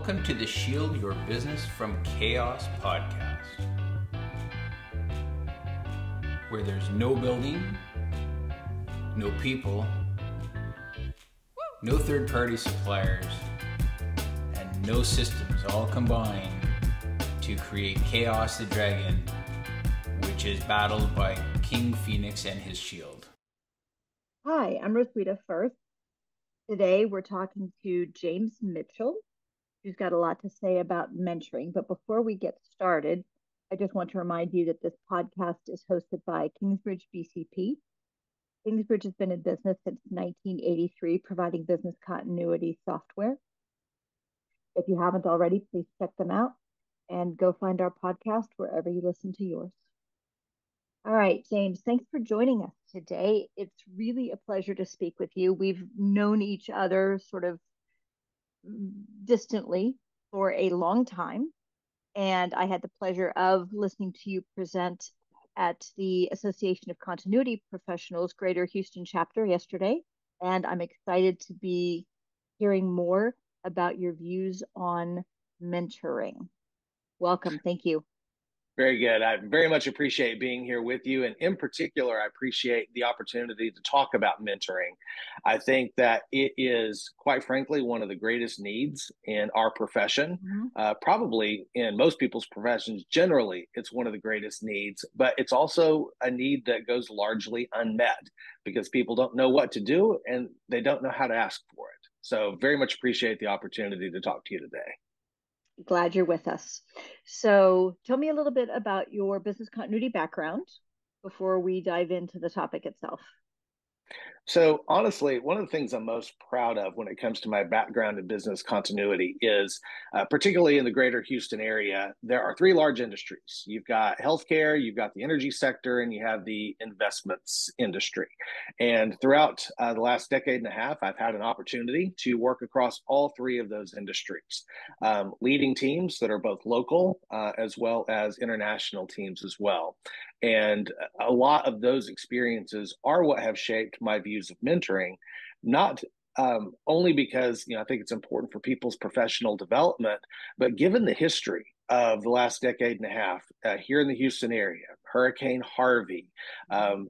Welcome to the Shield Your Business from Chaos podcast, where there's no building, no people, no third-party suppliers, and no systems all combined to create Chaos the Dragon, which is battled by King Phoenix and his shield. Hi, I'm Roswitha Firth. Today we're talking to James Mitchell, who's got a lot to say about mentoring. But before we get started, I just want to remind you that this podcast is hosted by Kingsbridge BCP. Kingsbridge has been in business since 1983, providing business continuity software. If you haven't already, please check them out and go find our podcast wherever you listen to yours. All right, James, thanks for joining us today. It's really a pleasure to speak with you. We've known each other sort of distantly for a long time, and I had the pleasure of listening to you present at the Association of Continuity Professionals Greater Houston chapter yesterday, and I'm excited to be hearing more about your views on mentoring. Welcome. Thank you. Very good. I very much appreciate being here with you. And in particular, I appreciate the opportunity to talk about mentoring. I think that it is, quite frankly, one of the greatest needs in our profession. Probably in most people's professions, generally, it's one of the greatest needs, but it's also a need that goes largely unmet because people don't know what to do and they don't know how to ask for it. So very much appreciate the opportunity to talk to you today. Glad you're with us. So tell me a little bit about your business continuity background before we dive into the topic itself. So honestly, one of the things I'm most proud of when it comes to my background in business continuity is, particularly in the greater Houston area, there are three large industries. You've got healthcare, you've got the energy sector, and you have the investments industry. And throughout the last decade and a half, I've had an opportunity to work across all three of those industries, leading teams that are both local as well as international teams as well. And a lot of those experiences are what have shaped my views of mentoring, not only because I think it's important for people's professional development, but given the history of the last decade and a half here in the Houston area, Hurricane Harvey,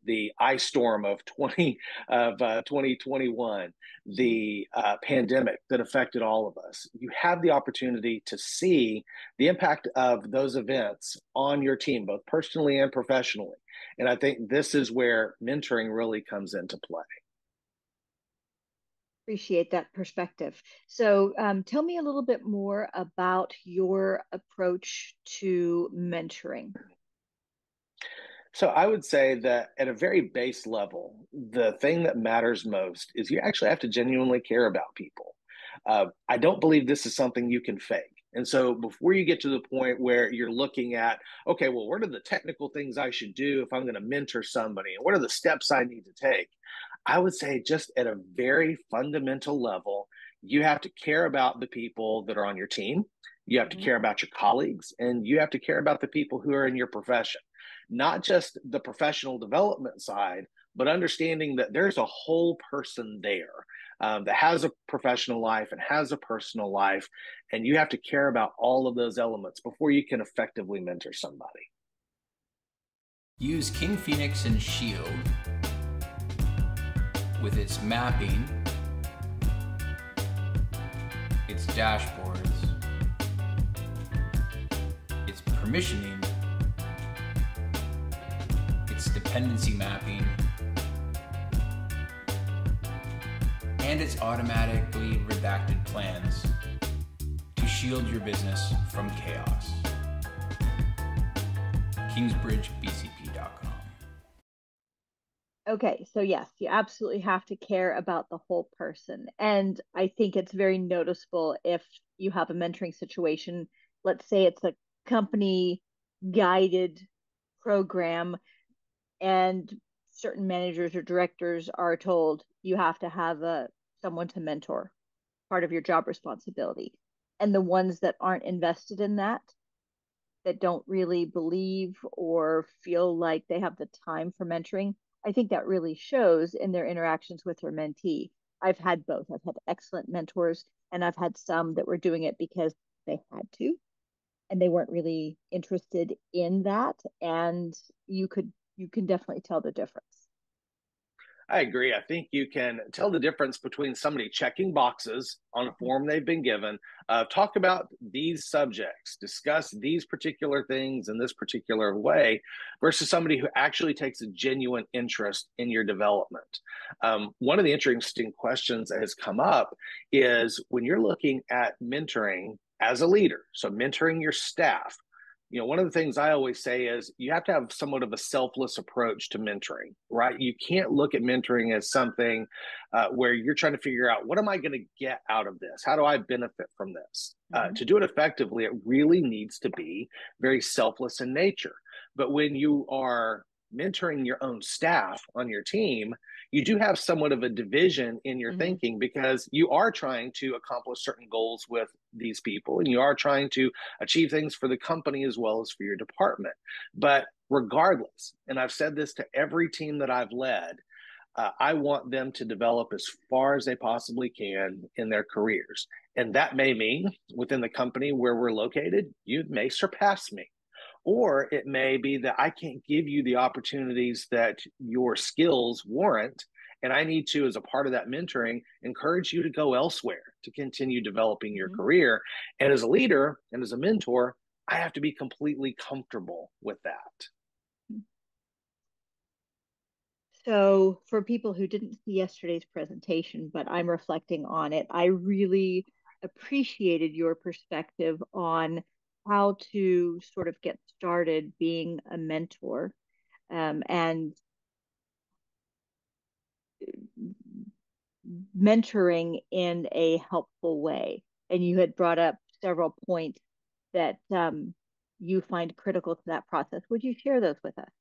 the ice storm of 2021, the pandemic that affected all of us, you have the opportunity to see the impact of those events on your team, both personally and professionally. And I think this is where mentoring really comes into play. Appreciate that perspective. So tell me a little bit more about your approach to mentoring. So I would say that at a very base level, the thing that matters most is you actually have to genuinely care about people. I don't believe this is something you can fake. And so before you get to the point where you're looking at, okay, well, what are the technical things I should do if I'm going to mentor somebody? And what are the steps I need to take? I would say just at a very fundamental level, you have to care about the people that are on your team. You have to care about your colleagues, and you have to care about the people who are in your profession. Not just the professional development side, but understanding that there's a whole person there that has a professional life and has a personal life, and you have to care about all of those elements before you can effectively mentor somebody. Use King Phoenix and Shield with its mapping, its dashboards, its permissioning, its dependency mapping, and its automatically redacted plans to shield your business from chaos. KingsbridgeBCP.com. Okay, so yes, you absolutely have to care about the whole person. And I think it's very noticeable if you have a mentoring situation. Let's say it's a company guided program and certain managers or directors are told you have to have someone to mentor, part of your job responsibility. And the ones that aren't invested in that don't really believe or feel like they have the time for mentoring, I think that really shows in their interactions with their mentee. I've had both. I've had excellent mentors, and I've had some that were doing it because they had to, and they weren't really interested in that. And you can definitely tell the difference. I agree. I think you can tell the difference between somebody checking boxes on a form they've been given, talk about these subjects, discuss these particular things in this particular way, versus somebody who actually takes a genuine interest in your development. One of the interesting questions that has come up is when you're looking at mentoring as a leader, so mentoring your staff, one of the things I always say is you have to have somewhat of a selfless approach to mentoring, right? You can't look at mentoring as something where you're trying to figure out, what am I going to get out of this? How do I benefit from this? To do it effectively, it really needs to be very selfless in nature. But when you are mentoring your own staff on your team, you do have somewhat of a division in your thinking, because you are trying to accomplish certain goals with these people, and you are trying to achieve things for the company as well as for your department. But regardless, and I've said this to every team that I've led, I want them to develop as far as they possibly can in their careers. And that may mean within the company where we're located, you may surpass me. Or it may be that I can't give you the opportunities that your skills warrant. And I need to, as a part of that mentoring, encourage you to go elsewhere to continue developing your career. And as a leader and as a mentor, I have to be completely comfortable with that. So for people who didn't see yesterday's presentation, but I'm reflecting on it, I really appreciated your perspective on how to sort of get started being a mentor, and mentoring in a helpful way. And you had brought up several points that you find critical to that process. Would you share those with us?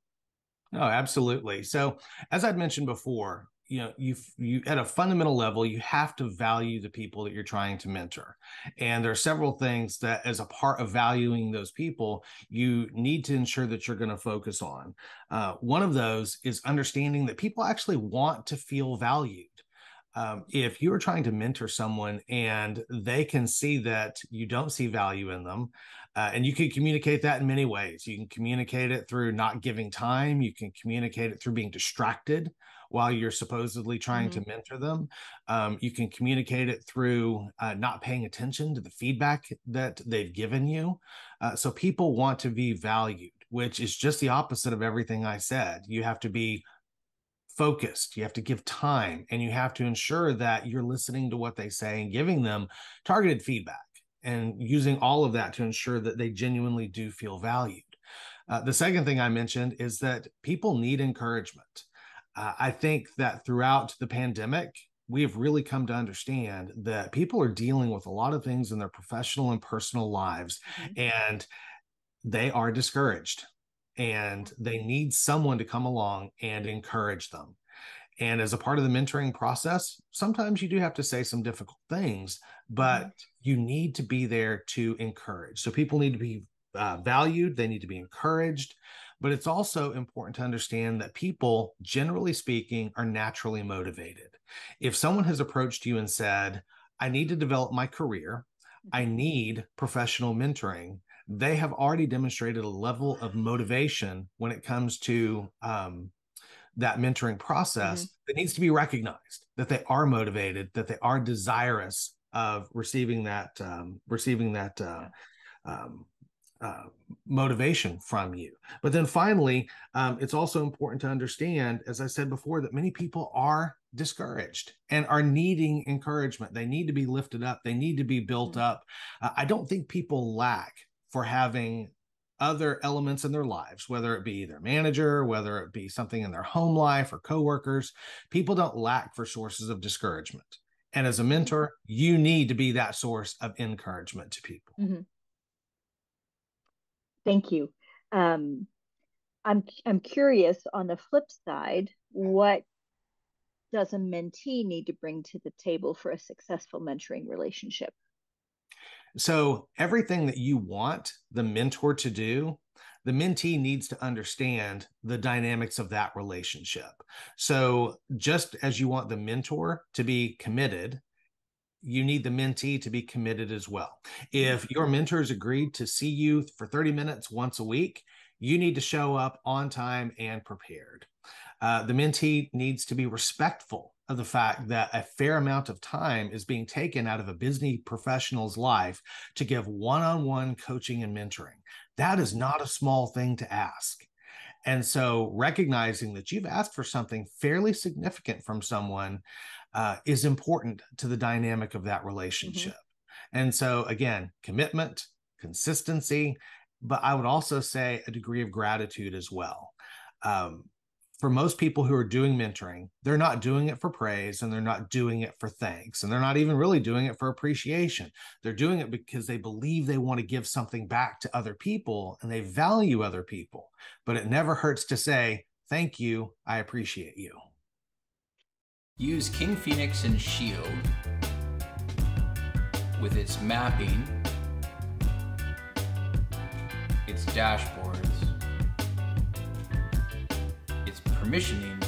No, absolutely. So as I'd mentioned before, you at a fundamental level, you have to value the people that you're trying to mentor. And there are several things that, as a part of valuing those people, you need to ensure that you're going to focus on. One of those is understanding that people actually want to feel valued. If you are trying to mentor someone and they can see that you don't see value in them, and you can communicate that in many ways. You can communicate it through not giving time. You can communicate it through being distracted while you're supposedly trying to mentor them. You can communicate it through not paying attention to the feedback that they've given you. So people want to be valued, which is just the opposite of everything I said. You have to be focused, you have to give time, and you have to ensure that you're listening to what they say and giving them targeted feedback and using all of that to ensure that they genuinely do feel valued. The second thing I mentioned is that people need encouragement. I think that throughout the pandemic, we have really come to understand that people are dealing with a lot of things in their professional and personal lives, and they are discouraged, and they need someone to come along and encourage them. And as a part of the mentoring process, sometimes you do have to say some difficult things, but you need to be there to encourage. So people need to be valued, they need to be encouraged, but it's also important to understand that people, generally speaking, are naturally motivated. If someone has approached you and said, I need to develop my career, I need professional mentoring, they have already demonstrated a level of motivation when it comes to that mentoring process that needs to be recognized, that they are motivated, that they are desirous of receiving that motivation from you. But then finally, it's also important to understand, as I said before, that many people are discouraged and are needing encouragement. They need to be lifted up. They need to be built up. I don't think people lack for having other elements in their lives, whether it be their manager, whether it be something in their home life or coworkers. People don't lack for sources of discouragement. And as a mentor, you need to be that source of encouragement to people. Thank you. I'm curious, on the flip side, what does a mentee need to bring to the table for a successful mentoring relationship? So everything that you want the mentor to do, the mentee needs to understand the dynamics of that relationship. So just as you want the mentor to be committed, you need the mentee to be committed as well. If your mentors agreed to see you for 30 minutes once a week, you need to show up on time and prepared. The mentee needs to be respectful of the fact that a fair amount of time is being taken out of a busy professional's life to give one-on-one coaching and mentoring. That is not a small thing to ask. And so recognizing that you've asked for something fairly significant from someone is important to the dynamic of that relationship. And so again, commitment, consistency, but I would also say a degree of gratitude as well. For most people who are doing mentoring, they're not doing it for praise and they're not doing it for thanks. And they're not even really doing it for appreciation. They're doing it because they believe they want to give something back to other people and they value other people. But it never hurts to say, thank you, I appreciate you. Use King Phoenix and Shield with its mapping, its dashboards, its permissioning,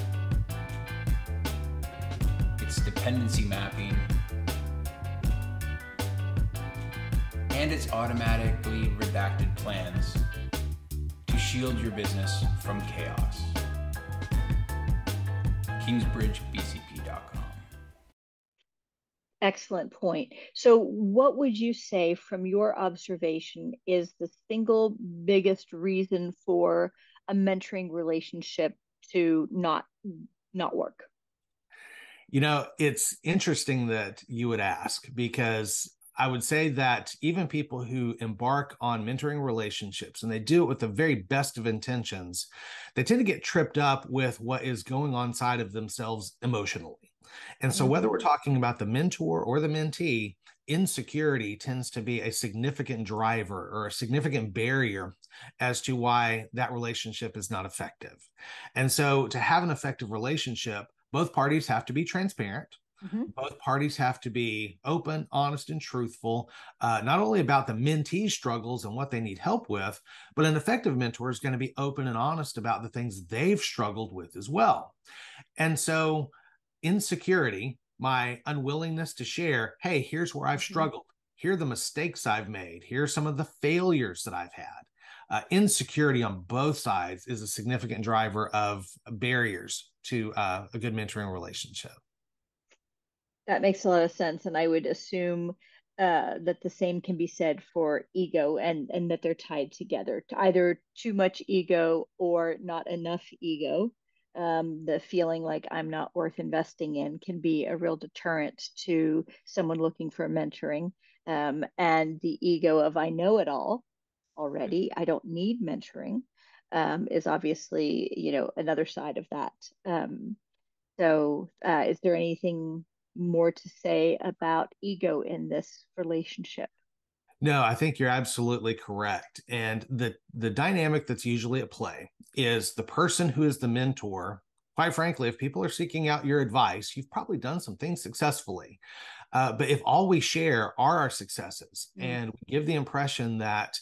its dependency mapping, and its automatically redacted plans to shield your business from chaos. KingsBridgeBCP.com. Excellent point. So what would you say from your observation is the single biggest reason for a mentoring relationship to not work? You know, it's interesting that you would ask, because I would say that even people who embark on mentoring relationships and they do it with the very best of intentions, they tend to get tripped up with what is going on inside of themselves emotionally. And so whether we're talking about the mentor or the mentee, insecurity tends to be a significant driver or a significant barrier as to why that relationship is not effective. And so to have an effective relationship, both parties have to be transparent. Both parties have to be open, honest, and truthful, not only about the mentee struggles and what they need help with, but an effective mentor is going to be open and honest about the things they've struggled with as well. And so insecurity, my unwillingness to share, hey, here's where I've struggled. Here are the mistakes I've made. Here are some of the failures that I've had. Insecurity on both sides is a significant driver of barriers to a good mentoring relationship. That makes a lot of sense. And I would assume that the same can be said for ego, and that they're tied together. Either too much ego or not enough ego. The feeling like I'm not worth investing in can be a real deterrent to someone looking for mentoring. And the ego of I know it all already, I don't need mentoring, is obviously, another side of that. So is there anything more to say about ego in this relationship? No, I think you're absolutely correct. And the dynamic that's usually at play is the person who is the mentor. Quite frankly, if people are seeking out your advice, you've probably done some things successfully. But if all we share are our successes and we give the impression that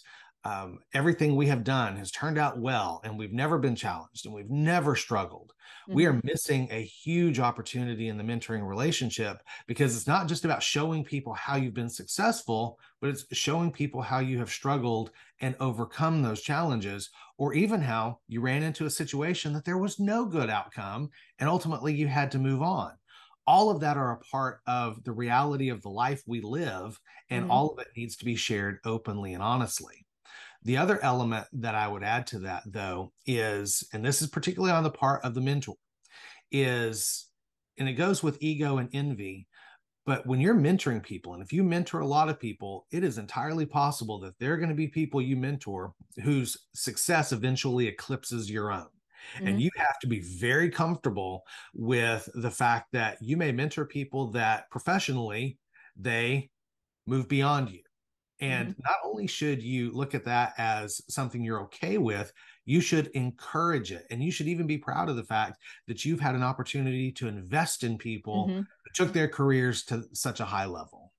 everything we have done has turned out well and we've never been challenged and we've never struggled, we are missing a huge opportunity in the mentoring relationship, because it's not just about showing people how you've been successful, but it's showing people how you have struggled and overcome those challenges, or even how you ran into a situation that there was no good outcome and ultimately you had to move on. All of that are a part of the reality of the life we live, and all of it needs to be shared openly and honestly. The other element that I would add to that, though, is, and this is particularly on the part of the mentor, is, and it goes with ego and envy, but when you're mentoring people, and if you mentor a lot of people, it is entirely possible that there are going to be people you mentor whose success eventually eclipses your own. And you have to be very comfortable with the fact that you may mentor people that professionally they move beyond you. And not only should you look at that as something you're okay with, you should encourage it. And you should even be proud of the fact that you've had an opportunity to invest in people who took their careers to such a high level.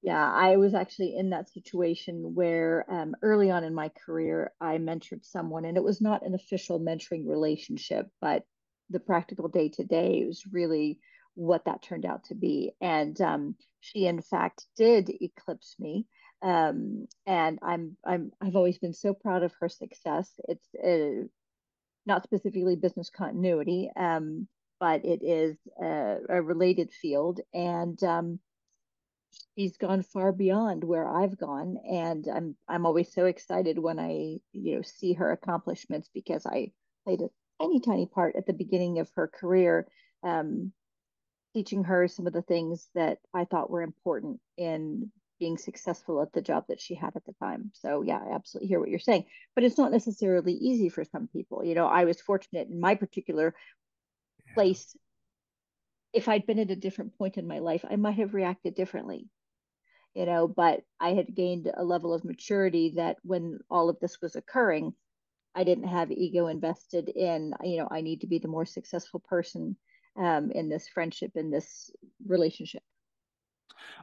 Yeah, I was actually in that situation where early on in my career, I mentored someone, and it was not an official mentoring relationship, but the practical day to day was really what that turned out to be. And she, in fact, did eclipse me. And I've always been so proud of her success. It's not specifically business continuity, but it is a related field. And she's gone far beyond where I've gone, and I'm always so excited when I see her accomplishments, because I played a tiny part at the beginning of her career, teaching her some of the things that I thought were important in being successful at the job that she had at the time. So yeah, I absolutely hear what you're saying, but it's not necessarily easy for some people. I was fortunate in my particular place. If I'd been at a different point in my life, I might have reacted differently, but I had gained a level of maturity that when all of this was occurring, I didn't have ego invested in, I need to be the more successful person in this friendship, in this relationship.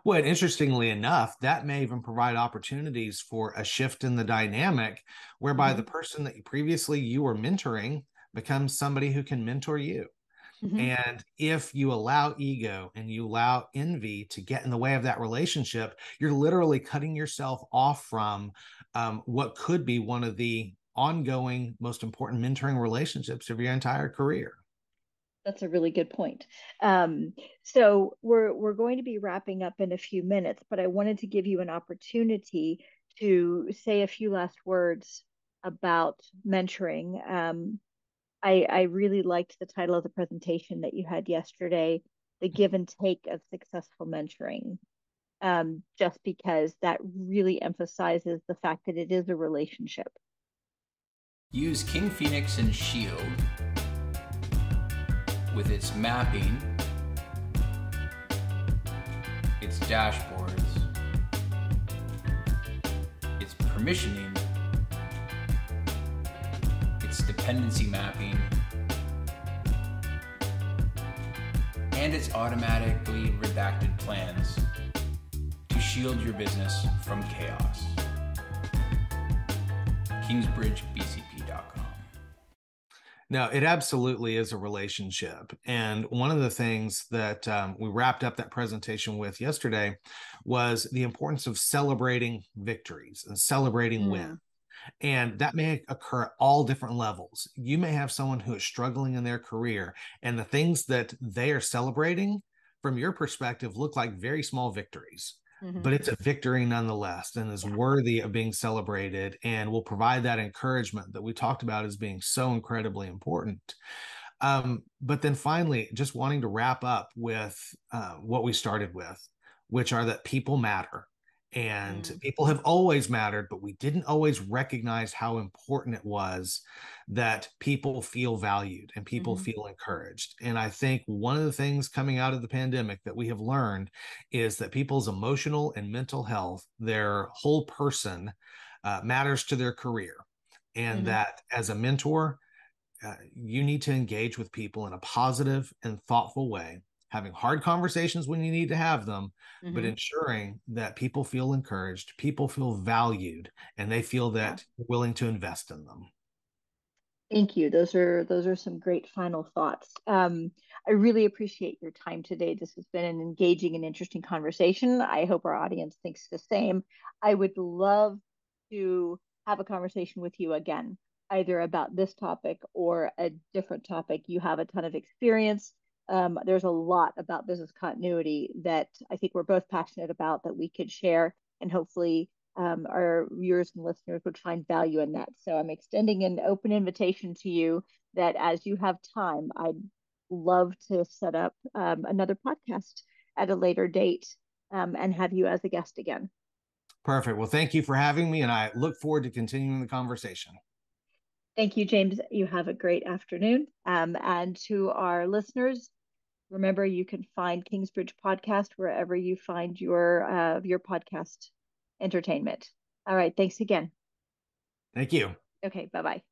Well, and interestingly enough, that may even provide opportunities for a shift in the dynamic, whereby the person that previously you were mentoring becomes somebody who can mentor you. And if you allow ego and you allow envy to get in the way of that relationship, you're literally cutting yourself off from what could be one of the ongoing, most important mentoring relationships of your entire career. That's a really good point. So we're going to be wrapping up in a few minutes, but I wanted to give you an opportunity to say a few last words about mentoring. I really liked the title of the presentation that you had yesterday, The Give and Take of Successful Mentoring, just because that really emphasizes the fact that it is a relationship. Use King Phoenix and Shield with its mapping, its dashboards, its permissioning, its dependency mapping, and its automatically redacted plans to shield your business from chaos. KingsBridgeBCP.com. No, it absolutely is a relationship. And one of the things that we wrapped up that presentation with yesterday was the importance of celebrating victories and celebrating wins. And that may occur at all different levels. You may have someone who is struggling in their career, and the things that they are celebrating from your perspective look like very small victories. But it's a victory nonetheless, and is worthy of being celebrated, and will provide that encouragement that we talked about as being so incredibly important. But then finally, just wanting to wrap up with what we started with, which are that people matter. And people have always mattered, but we didn't always recognize how important it was that people feel valued and people feel encouraged. And I think one of the things coming out of the pandemic that we have learned is that people's emotional and mental health, their whole person, matters to their career. And that as a mentor, you need to engage with people in a positive and thoughtful way, having hard conversations when you need to have them, but ensuring that people feel encouraged, people feel valued, and they feel that you're willing to invest in them. Thank you. Those are some great final thoughts. I really appreciate your time today. This has been an engaging and interesting conversation. I hope our audience thinks the same. I would love to have a conversation with you again, either about this topic or a different topic. You have a ton of experience. There's a lot about business continuity that I think we're both passionate about that we could share, and hopefully our viewers and listeners would find value in that. So I'm extending an open invitation to you that as you have time, I'd love to set up another podcast at a later date and have you as a guest again. Perfect. Well, thank you for having me, and I look forward to continuing the conversation. Thank you, James. You have a great afternoon. And to our listeners, remember you can find Kingsbridge Podcast wherever you find your podcast entertainment. All right. Thanks again. Thank you. Okay. Bye-bye.